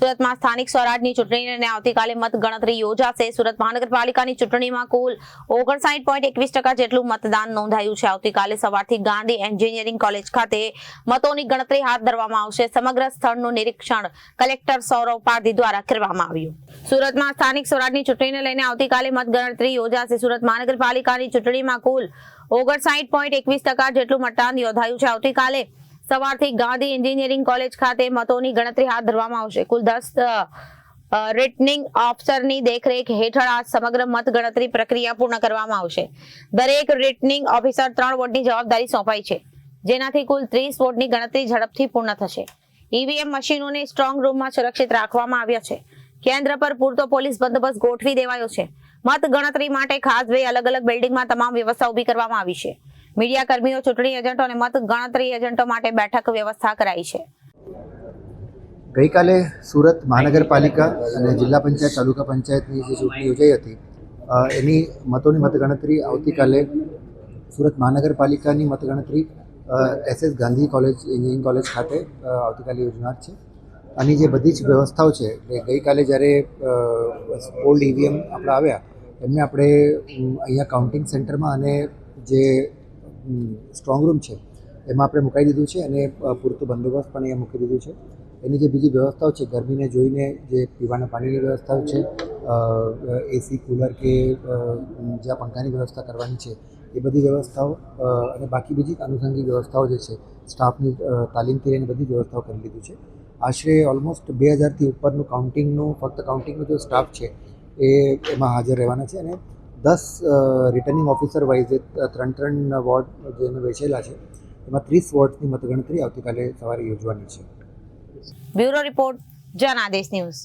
સુરતમાં સ્થાનિક સ્વરાજની ચૂંટણીને આવતીકાલે મતગણતરી યોજાશે। સુરત મહાનગરપાલિકાની ચૂંટણીમાં કુલ 59.21% જેટલું મતદાન નોંધાયું છે। આવતીકાલે સવારથી ગાંધી એન્જિનિયરિંગ કોલેજ ખાતે મતોની ગણતરી હાથ ધરવામાં આવશે। સમગ્ર સ્થળનું નિરીક્ષણ કલેક્ટર સૌરવ પારધી દ્વારા કરવામાં આવ્યું। સુરતમાં સ્થાનિક સ્વરાજની ચૂંટણીને લઈને આવતીકાલે મતગણતરી યોજાશે। સુરત મહાનગરપાલિકાની ચૂંટણીમાં કુલ 59.21% જેટલું મતદાન નોંધાયું છે। આવતીકાલે સવારથી ગાંધી એન્જિનિયરિંગ કોલેજ ખાતે મતોની ગણતરી હાથ ધરવામાં આવશે। કુલ 10 રિટર્નિંગ ઓફિસરની દેખરેખ હેઠળ આ સમગ્ર મત ગણતરી પ્રક્રિયા પૂર્ણ કરવામાં આવશે। દરેક રિટર્નિંગ ઓફિસર 3 વોર્ડની જવાબદારી સોંપાઈ છે, જેનાથી કુલ 30 વોર્ડની ગણતરી ઝડપથી પૂર્ણ થશે। ઈવીએમ મશીનોને સ્ટ્રોંગ રૂમમાં સુરક્ષિત રાખવામાં આવ્યા છે। કેન્દ્ર પર પૂરતો પોલીસ બંદોબસ્ત ગોઠવી દેવાયો છે। મત ગણતરી માટે ખાસ બે અલગ-અલગ બિલ્ડિંગમાં તમામ વ્યવસ્થા ઊભી કરવામાં આવી છે। મીડિયા કર્મીઓ, ચૂંટણી એજન્ટો અને મત ગણતરી એજન્ટો માટે બેઠક વ્યવસ્થા કરાઈ છે। ગઈકાલે સુરત મહાનગરપાલિકા અને જિલ્લા પંચાયત, તાલુકા પંચાયતની જે ચૂંટણી યોજાઈ હતી એની મતોની મતગણતરી આવતીકાલે સુરત મહાનગરપાલિકાની મતગણતરી SS Gandhi college engineering college ખાતે આવતીકાલે યોજનાર છે। આની જે બધી જ વ્યવસ્થાઓ છે એટલે ગઈકાલે જ્યારે ઓલ્ડ EVM આપણે આવ્યા એમને આપણે અહીંયા કાઉન્ટિંગ સેન્ટરમાં અને જે સ્ટ્રોંગ રૂમ છે એમાં આપણે મુકાઈ દીધું છે અને પૂરતું બંદોબસ્ત પણ અહીંયા મૂકી દીધું છે। એની જે બીજી વ્યવસ્થાઓ છે, ગરમીને જોઈને જે પીવાના પાણીની વ્યવસ્થાઓ છે, AC, કુલર કે જ્યાં પંખાની વ્યવસ્થા કરવાની છે એ બધી વ્યવસ્થાઓ અને બાકી બીજી આનુષંગિક વ્યવસ્થાઓ જે છે, સ્ટાફની તાલીમથી લઈને બધી વ્યવસ્થાઓ કરી લીધું છે। આશરે ઓલમોસ્ટ 2000થી ઉપરનું ફક્ત કાઉન્ટિંગનો જે સ્ટાફ છે એમાં હાજર રહેવાના છે અને 10 રિટર્નિંગ ઓફિસર વાઇઝ 3 વોર્ડ જેને વેચેલા છે એમાં 30 વોર્ડની મતગણતરી આવતીકાલે સવારે યોજવાની છે। Bureau report, Janadesh news.